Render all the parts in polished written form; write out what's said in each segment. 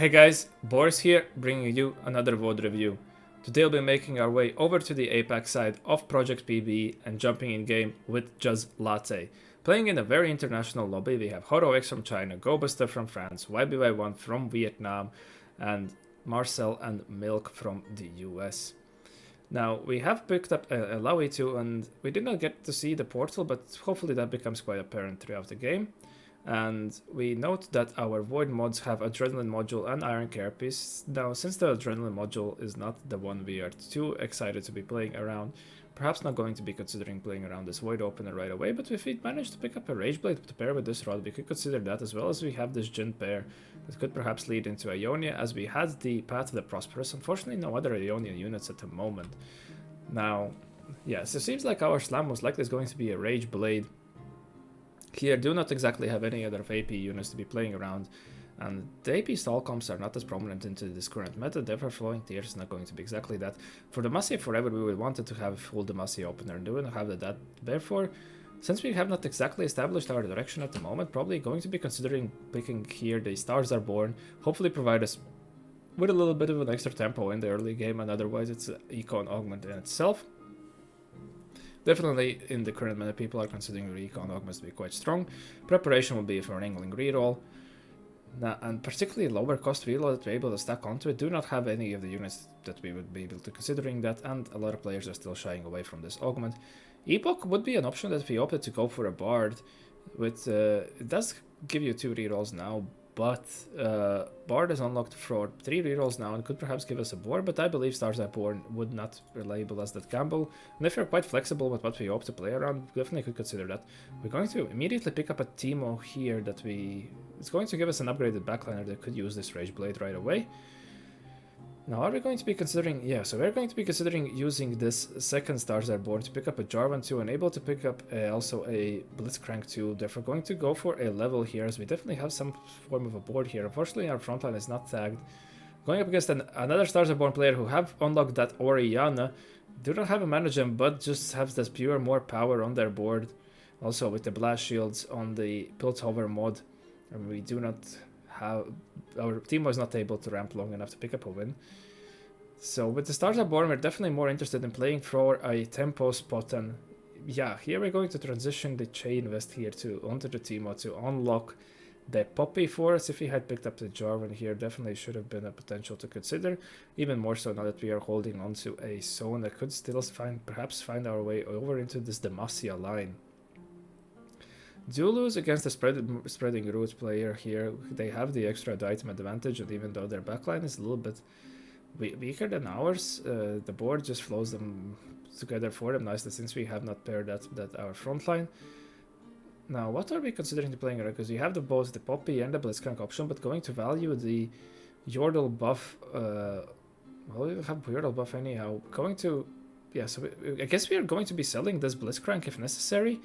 Hey guys, Boris here, bringing you another VOD review. Today we'll be making our way over to the APAC side of Project PBE and jumping in game with Jazzlatte. Playing in a very international lobby, we have HoroX from China, GoBuster from France, YBY1 from Vietnam, and Marcel and Milk from the US. Now, we have picked up a Laui 2 and we did not get to see the portal, but hopefully that becomes quite apparent throughout the game. And we note that our Void mods have Adrenaline module and Iron Carapace. Now, since the Adrenaline module is not the one we are too excited to be playing around, perhaps not going to be considering playing around this Void opener right away, but if we manage to pick up a Rage Blade to pair with this rod, we could consider that, as well as we have this Jin pair that could perhaps lead into Ionia, as we had the Path of the Prosperous. Unfortunately, no other Ionian units at the moment. Now, yes, it seems like our slam most likely is going to be a Rage Blade. Here, do not exactly have any other AP units to be playing around, and the AP stall comps are not as prominent into this current meta, therefore Flowing Tears is not going to be exactly that. For Demacia forever, we would wanted to have a full Demacia opener, and do not have that. Therefore, since we have not exactly established our direction at the moment, probably going to be considering picking here the Stars Are Born, hopefully provide us with a little bit of an extra tempo in the early game, and otherwise it's an Econ augment in itself. Definitely, in the current meta, people are considering Recon augments to be quite strong. Preparation will be for an Angling reroll. Now, and particularly lower cost reroll that we're able to stack onto it. Do not have any of the units that we would be able to considering that, and a lot of players are still shying away from this augment. Epoch would be an option that we opted to go for a Bard. With it does give you 2 rerolls now, but Bard is unlocked for 3 rerolls now and could perhaps give us a board, but I believe Stars Are Born would not label as that gamble. And if you're quite flexible with what we hope to play around, definitely could consider that. We're going to immediately pick up a Teemo here that it's going to give us an upgraded backliner that could use this Rage Blade right away. Now, are we going to be considering... Yeah, so we're going to be considering using this second Stars Are Born to pick up a Jarvan 2 and able to pick up also a Blitzcrank 2. Therefore, going to go for a level here, as we definitely have some form of a board here. Unfortunately, our frontline is not tagged. Going up against another Stars Are Born player who have unlocked that Orianna. Do not have a mana gem, but just have this pure more power on their board. Also, with the Blast Shields on the Piltover mod. And we do not... Our team was not able to ramp long enough to pick up a win. So with the Stars Are Born, we're definitely more interested in playing for a tempo spot, and yeah, here we're going to transition the Chain Vest here onto the Teemo to unlock the Poppy for us. If we had picked up the Jarvan here, definitely should have been a potential to consider, even more so now that we are holding on to a zone that could still perhaps find our way over into this Demacia line. Do lose against the spreading roots player here. They have the extra item advantage, and even though their backline is a little bit weaker than ours, the board just flows them together for them nicely, since we have not paired that our front line. Now, what are we considering to playing around? Because we have both the Poppy and the Blitzcrank option, but going to value the Yordle buff. Well, we have Yordle buff anyhow. Yeah, so I guess we are going to be selling this Blitzcrank if necessary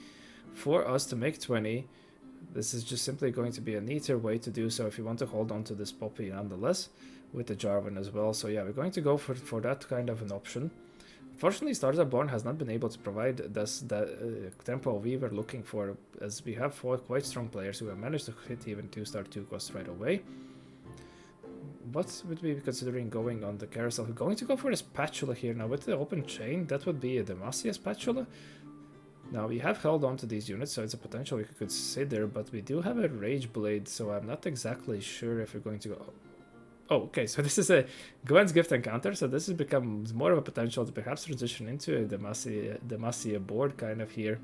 for us to make 20. This is just simply going to be a neater way to do so if you want to hold on to this Poppy nonetheless, with the Jarvan as well. So yeah, we're going to go for that kind of an option. Unfortunately, Stars Are Born has not been able to provide us the tempo we were looking for, as we have 4 quite strong players who have managed to hit even 2-star 2 costs right away. What would we be considering going on the carousel? We're going to go for a Spatula here. Now with the open chain, that would be a Demacia Spatula. Now, we have held on to these units, so it's a potential we could consider, but we do have a Rage Blade, so I'm not exactly sure if we're going to go... Oh, okay, so this is a Gwen's Gift encounter, so this has become more of a potential to perhaps transition into a Demacia board kind of here,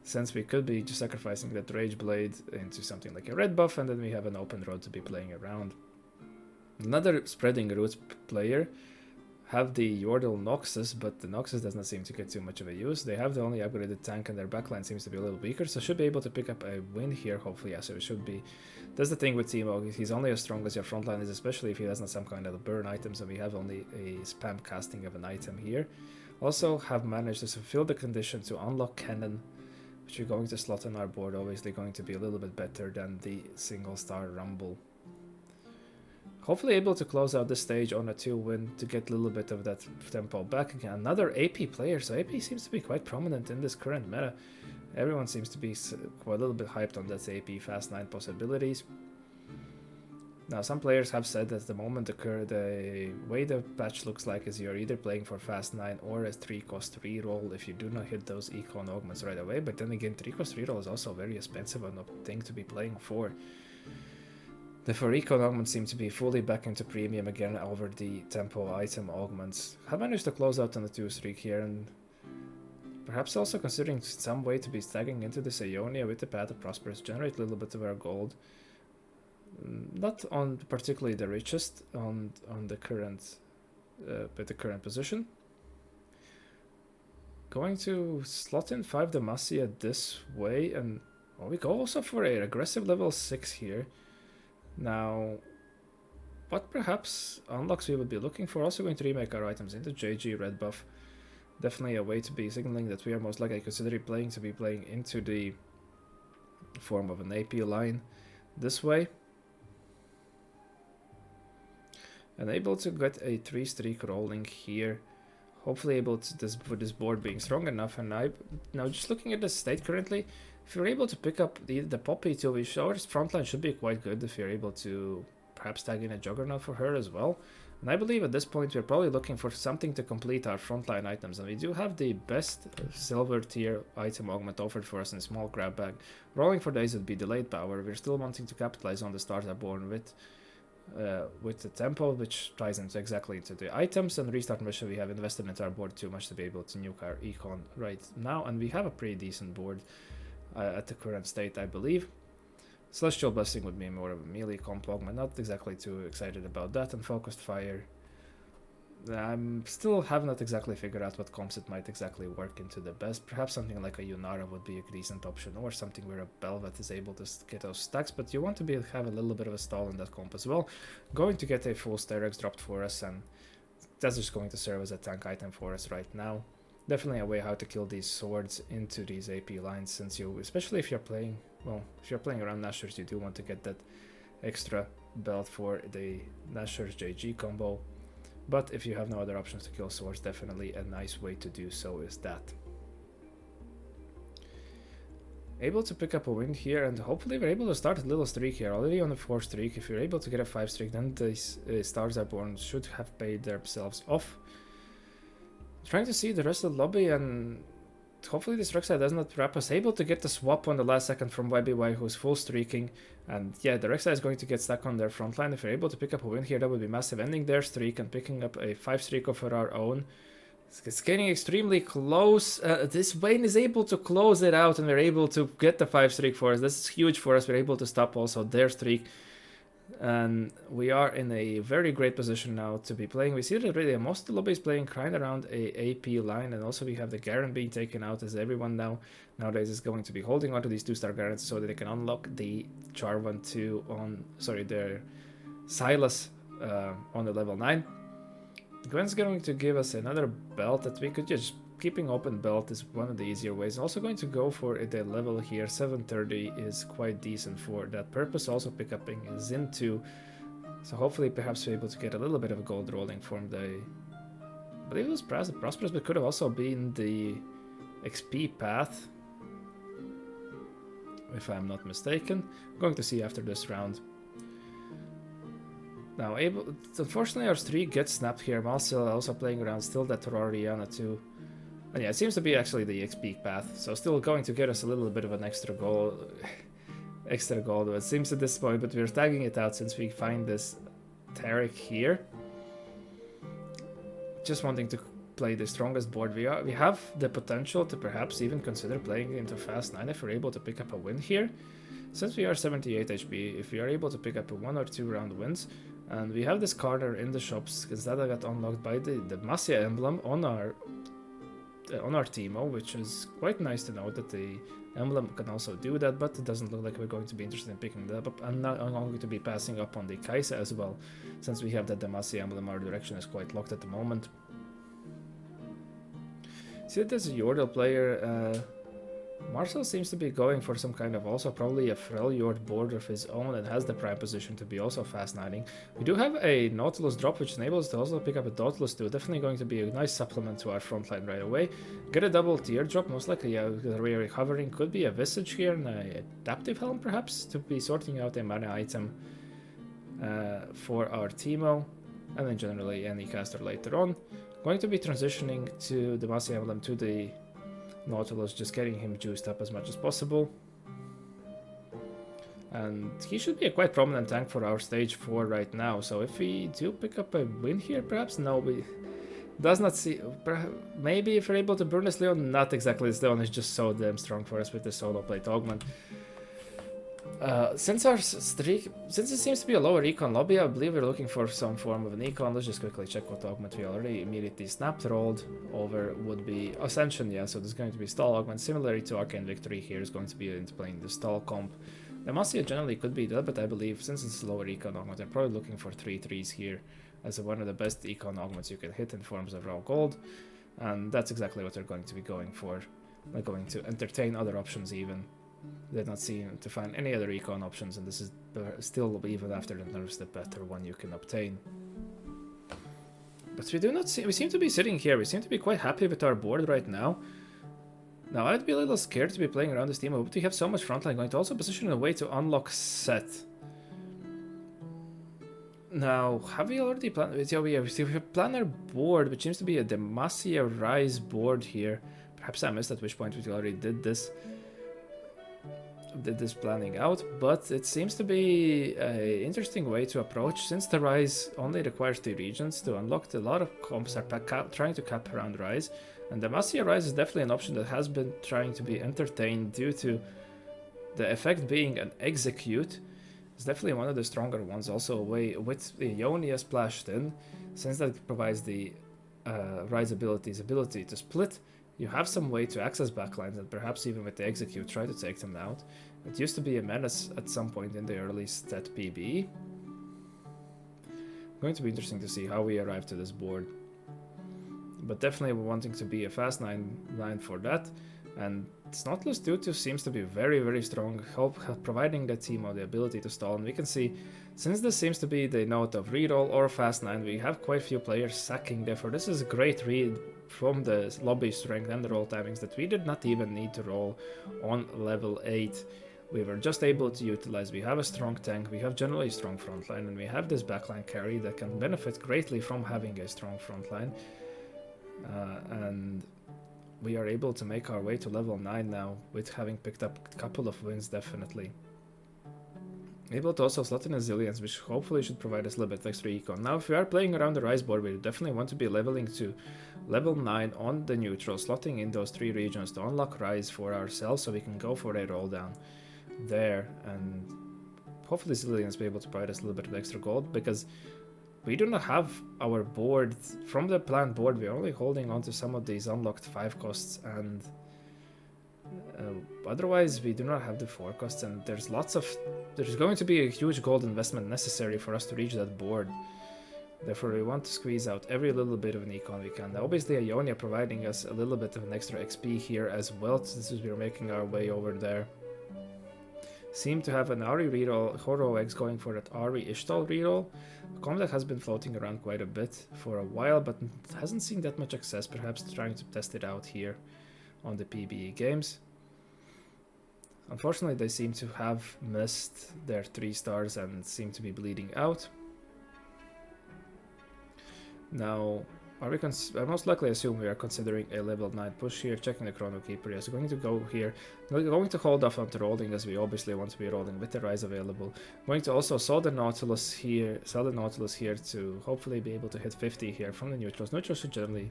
since we could be just sacrificing that Rage Blade into something like a red buff, and then we have an open road to be playing around. Another Spreading Roots player have the Yordle Noxus, but the Noxus does not seem to get too much of a use. They have the only upgraded tank, and their backline seems to be a little weaker, so should be able to pick up a win here, hopefully. Yeah, so it should be... That's the thing with Teemo, he's only as strong as your frontline is, especially if he doesn't have some kind of burn item, so we have only a spam casting of an item here. Also have managed to fulfill the condition to unlock Cannon, which we're going to slot on our board, obviously going to be a little bit better than the single star Rumble. Hopefully able to close out this stage on a 2-win to get a little bit of that tempo back again. Another AP player, so AP seems to be quite prominent in this current meta. Everyone seems to be quite a little bit hyped on that AP Fast 9 possibilities. Now, some players have said at the moment the way the patch looks like is you're either playing for fast 9 or a 3-cost reroll if you do not hit those econ augments right away. But then again, 3-cost reroll is also very expensive and a thing to be playing for. The 4-econ augments seem to be fully back into premium again over the tempo item augments. Have managed to close out on the 2 streak here, and perhaps also considering some way to be stagging into this Ionia with the Path of Prosperous, generate a little bit of our gold. Not on particularly the richest on the current with the current position. Going to slot in 5 Demacia this way, and well, we go also for a aggressive level 6 here. Now, what perhaps unlocks we would be looking for? Also going to remake our items into JG red buff. Definitely a way to be signaling that we are most likely considering playing into the form of an AP line this way. And able to get a 3 streak rolling here. Hopefully able to for this board being strong enough. And now just looking at the state currently, if you're able to pick up the Poppy too, our frontline should be quite good if you're able to perhaps tag in a Juggernaut for her as well. And I believe at this point we're probably looking for something to complete our frontline items. And we do have the best silver tier item augment offered for us in small grab bag. Rolling for days would be delayed power. We're still wanting to capitalize on the stars are born with the tempo, which ties into exactly into the items. And restart mission, we have invested into our board too much to be able to nuke our econ right now. And we have a pretty decent board at the current state, I believe. Celestial Blessing would be more of a melee comp augment, not exactly too excited about that. And Focused Fire, I'm still have not exactly figured out what comps it might exactly work into the best. Perhaps something like a Yunara would be a decent option, or something where a Belvet is able to get those stacks, but you want to have a little bit of a stall in that comp as well. Going to get a full Sterex dropped for us, and that's just going to serve as a tank item for us right now. Definitely a way how to kill these swords into these AP lines, since especially if you're playing, well, if you're playing around Nashers, you do want to get that extra belt for the Nashers JG combo. But if you have no other options to kill swords, definitely a nice way to do so is that. Able to pick up a win here, and hopefully we're able to start a little streak here. Already on the 4 streak. If you're able to get a 5 streak, then these Stars Are Born should have paid themselves off. Trying to see the rest of the lobby, and hopefully this Rek'Sai does not wrap us. Able to get the swap on the last second from YBY, who's full streaking. And yeah, the Rek'Sai is going to get stuck on their front line. If you're able to pick up a win here, that would be massive. Ending their streak and picking up a 5 streak of our own. It's getting extremely close. This Vayne is able to close it out, and we're able to get the 5 streak for us. This is huge for us. We're able to stop also their streak. And we are in a very great position now to be playing. We see that really most of the lobby is playing kind of around a AP line, and also we have the Garen being taken out, as everyone nowadays is going to be holding onto these 2-star Garens so that they can unlock the Charvan 2 on, sorry, their Silas on the level 9. Gwen's going to give us another belt that we could just keeping open belt is one of the easier ways. Also going to go for the level here. 730 is quite decent for that purpose. Also pick up Zin 2. So hopefully perhaps we're able to get a little bit of a gold rolling from the... I believe it was Prosperous, but could have also been the XP path, if I'm not mistaken. I'm going to see after this round. Now, unfortunately our streak gets snapped here. Malsil also playing around still that Terrariana too. And yeah, it seems to be actually the XP path, so still going to get us a little bit of an extra goal, it seems at this point, but we're tagging it out since we find this Tarek here. Just wanting to play the strongest board. We have the potential to perhaps even consider playing into Fast 9 if we're able to pick up a win here. Since we are 78 HP, if we are able to pick up a 1 or 2 round wins, and we have this corner in the shops, because that got unlocked by the Demacia emblem on our Teemo, which is quite nice to know that the emblem can also do that, but it doesn't look like we're going to be interested in picking that up. I'm going to be passing up on the Kaisa as well, since we have the Demacia emblem. Our direction is quite locked at the moment. See that there's a Yordle player. Marcel seems to be going for some kind of also probably a Freljord board of his own, and has the prime position to be also fast knighting. We do have a Nautilus drop, which enables us to also pick up a Nautilus too. Definitely going to be a nice supplement to our front line right away. Get a double tier drop, most likely recovering. Could be a Visage here and a Adaptive Helm perhaps, to be sorting out a mana item. for our Teemo, and then generally any caster later on. Going to be transitioning to the Demacia emblem to the Nautilus, just getting him juiced up as much as possible. And he should be a quite prominent tank for our stage 4 right now, so if we do pick up a win here, perhaps, no, we does not see, maybe if we're able to burn this Leon, not exactly, this Leon is just so damn strong for us with the solo plate augment. Since it seems to be a lower econ lobby, I believe we're looking for some form of an econ. Let's just quickly check what augment we already immediately snapped rolled over would be Ascension, yeah, so there's going to be stall augment, similarly to Arcane Victory here is going to be playing the stall comp. Demacia generally could be that, but I believe since it's a lower econ augment, I'm probably looking for 3/3s here as one of the best econ augments you can hit in forms of raw gold, and that's exactly what they're going to be going for. They're going to entertain other options even. They're not seem to find any other econ options, and this is still, even after the nerfs, the better one you can obtain. But we seem to be sitting here, we seem to be quite happy with our board right now. Now, I'd be a little scared to be playing around this team, but we have so much frontline going to also position in a way to unlock set. Now, have we already planned? Yeah, we have planned our board, which seems to be a Demacia Rise board here. Perhaps I missed at which point we already did this planning out, but it seems to be an interesting way to approach, since the Rise only requires 2 regions to unlock. A lot of comps are trying to cap around Rise, and Demacia Rise is definitely an option that has been trying to be entertained due to the effect being an execute. It's definitely one of the stronger ones, also a way with the Ionia splashed in, since that provides the Rise ability's ability to split. You have some way to access backlines, and perhaps even with the execute try to take them out. It used to be a menace at some point in the early stat PBE. Going to be interesting to see how we arrive to this board. But definitely we're wanting to be a fast 9 for that. And Nautilus 2-2 seems to be very, very strong, providing the Teemo the ability to stall. And we can see, since this seems to be the note of reroll or fast 9, we have quite a few players sacking. Therefore, this is a great read from the lobby strength and the roll timings that we did not even need to roll on level 8. We were just able to utilize, we have a strong tank, we have generally strong frontline, and we have this backline carry that can benefit greatly from having a strong frontline. And we are able to make our way to level 9 now, with having picked up a couple of wins, definitely. Able to also slot in Zillions, which hopefully should provide us a little bit extra econ. Now, if we are playing around the Rise board, we definitely want to be leveling to level 9 on the neutral, slotting in those 3 regions to unlock Rise for ourselves, so we can go for a roll down there, and hopefully Zillions be able to provide us a little bit of extra gold, because we do not have our board from the planned board. We're only holding on to some of these unlocked 5 costs, and otherwise we do not have the 4 costs, and there's going to be a huge gold investment necessary for us to reach that board. Therefore, we want to squeeze out every little bit of an econ we can. Now, obviously, Ionia providing us a little bit of an extra XP here as well, since we're making our way over there. Seem to have an Ari reroll, Horo X going for that Ari Ishtal reroll. Combat has been floating around quite a bit for a while, but hasn't seen that much success, perhaps trying to test it out here on the PBE games. Unfortunately, they seem to have missed their 3 stars and seem to be bleeding out. Now, I most likely assume we are considering a level 9 push here, checking the Chrono Keeper. Yes, we're going to go here. We're going to hold off on the rolling, as we obviously want to be rolling with the Rise available. Going to also sell the Nautilus here to hopefully be able to hit 50 here from the neutrals. Neutrals should generally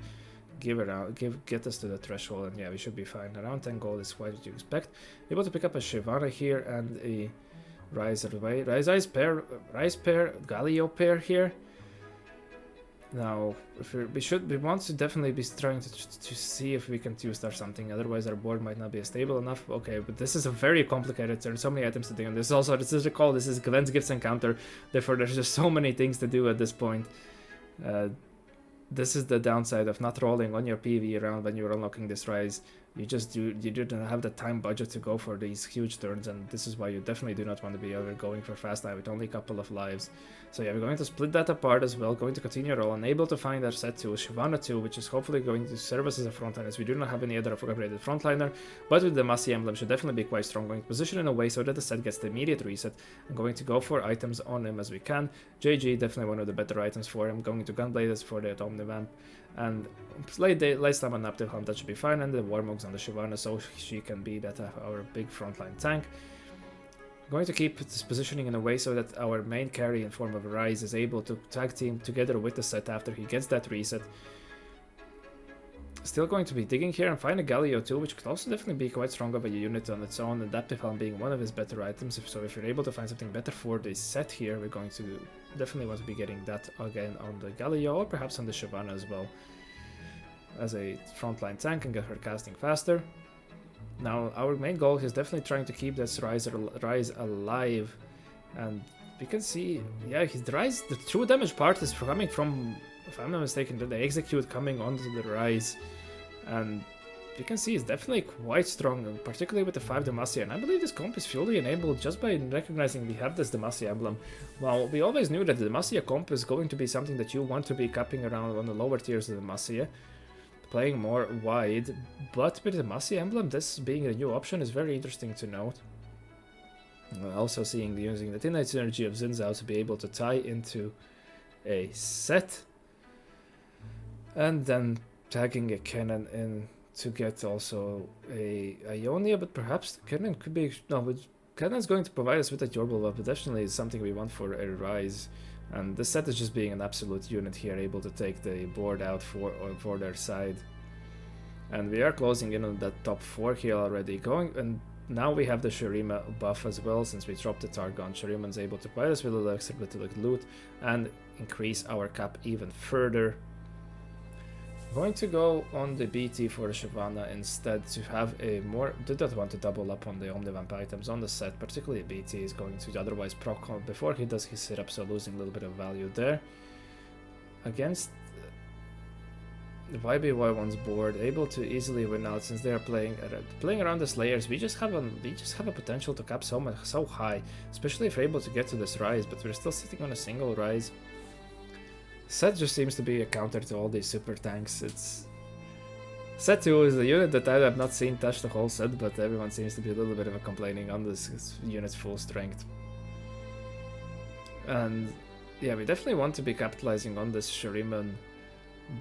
get us to the threshold, and yeah, we should be fine. Around 10 gold is what you expect. Able to pick up a Shivana here and a Rise pair, Galio pair here. Now, we want to definitely be trying to see if we can 2-star something, otherwise our board might not be stable enough. Okay, but this is a very complicated turn, so many items to do, and this is Glenn's Gifts Encounter, therefore there's just so many things to do at this point. This is the downside of not rolling on your PV round when you're unlocking this Rise. You just you didn't have the time budget to go for these huge turns, and this is why you definitely do not want to be ever going for fast line with only a couple of lives. So yeah, we're going to split that apart as well, going to continue roll, and able to find our set 2, Shyvana 2, which is hopefully going to serve us as a frontliner, as we do not have any other upgraded frontliner, but with the Demacia emblem should definitely be quite strong, going to position in a way so that the set gets the immediate reset. I'm going to go for items on him as we can. JG, definitely one of the better items for him, going to Gunblade for the Omnivamp, and late slam on Naptive Helm, that should be fine, and the Warmogs on the Shyvana, so she can be that our big frontline tank. Going to keep this positioning in a way so that our main carry in form of Rise is able to tag team together with the set after he gets that reset. Still going to be digging here and find a Galio too, which could also definitely be quite strong of a unit on its own, Adaptive Helm being one of his better items. So if you're able to find something better for this set here, we're going to definitely want to be getting that again on the Galio, or perhaps on the Shyvana as well, as a frontline tank and get her casting faster. Now our main goal is definitely trying to keep this Rise alive, and we can see, yeah, his Rise, the true damage part is coming from, if I'm not mistaken, the execute coming onto the Rise, and you can see it's definitely quite strong, particularly with the 5 Demacia, and I believe this comp is fully enabled just by recognizing we have this Demacia emblem. Well, we always knew that the Demacia comp is going to be something that you want to be capping around on the lower tiers of Demacia, playing more wide, but with the Demacia emblem, this being a new option is very interesting to note. Also using the Thin-Knight synergy of Xin Zhao to be able to tie into a set, and then tagging a cannon in to get also a Ionia, but perhaps the cannon could be, no, but cannon's going to provide us with a Yorble, but definitely is something we want for a Rise. And this set is just being an absolute unit here, able to take the board out for their side. And we are closing in on that top 4 here already going, and now we have the Shurima buff as well, since we dropped the Targon. Shuriman's able to provide us with a little extra bit of loot and increase our cap even further. I'm going to go on the BT for the Shyvana instead to have a more, did not want to double up on the Omnivamp items on the set, particularly BT is going to otherwise proc before he does his setup, so losing a little bit of value there. Against the YBY1's board, able to easily win out since they are playing around the Slayers. We just have a potential to cap so high, especially if we're able to get to this Rise, but we're still sitting on a single Rise. Set just seems to be a counter to all these super tanks. It's Set 2 is a unit that I have not seen touch the whole set, but everyone seems to be a little bit of a complaining on this unit's full strength. And yeah, we definitely want to be capitalizing on this Shuriman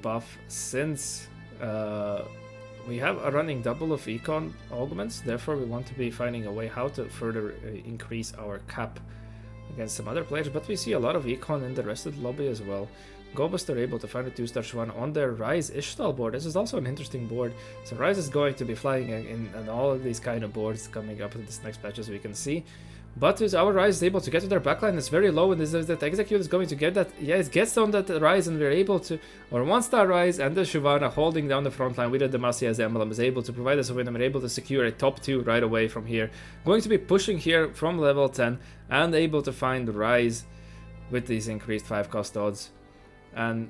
buff, since we have a running double of econ augments, therefore we want to be finding a way how to further increase our cap against some other players, but we see a lot of econ in the rest of the lobby as well. Gobuster able to find a 2-star Shyvana on their Rise Ishtal board. This is also an interesting board, so Rise is going to be flying in all of these kind of boards coming up in this next patch, as we can see. But our Rise is able to get to their backline, it's very low, and that Execute is going to get that. Yeah, it gets on that Rise, and we're able to, or 1-star Rise and the Shyvana holding down the front line with the Demacia's emblem is able to provide us a win, and we're able to secure a top 2 right away from here. Going to be pushing here from level 10 and able to find Rise with these increased 5 cost odds. And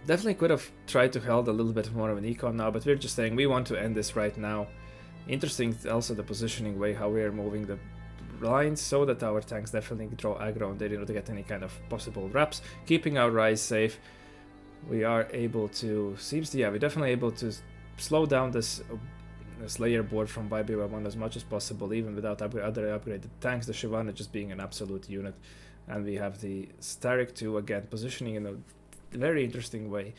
definitely could have tried to hold a little bit more of an econ now, but we're just saying we want to end this right now. Interesting also the positioning way how we are moving the lines so that our tanks definitely draw aggro and they don't get any kind of possible wraps, keeping our Rise safe. We are able to, we're definitely able to slow down this Slayer board from YBY1 as much as possible, even without other upgraded tanks, the Shyvana just being an absolute unit. And we have the Starik 2 again positioning in a very interesting way,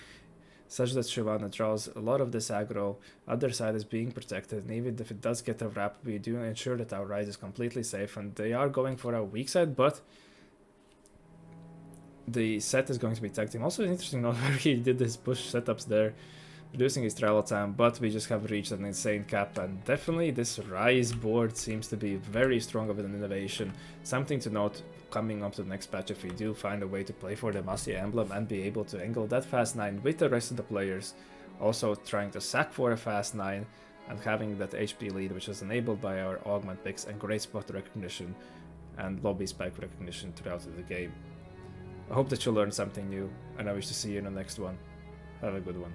such that Shyvana draws a lot of this aggro, other side is being protected, and even if it does get a wrap, we do ensure that our Rise is completely safe, and they are going for our weak side, but the set is going to be tag team. Also interesting note where he did his push setups there, reducing his travel time, but we just have reached an insane cap, and definitely this Rise board seems to be very strong of an innovation. Something to note coming up to the next patch if we do find a way to play for the Demacia emblem and be able to angle that fast 9 with the rest of the players, also trying to sack for a fast 9 and having that HP lead, which is enabled by our augment picks and great spot recognition and lobby spike recognition throughout the game. I hope that you learned something new, and I wish to see you in the next one. Have a good one.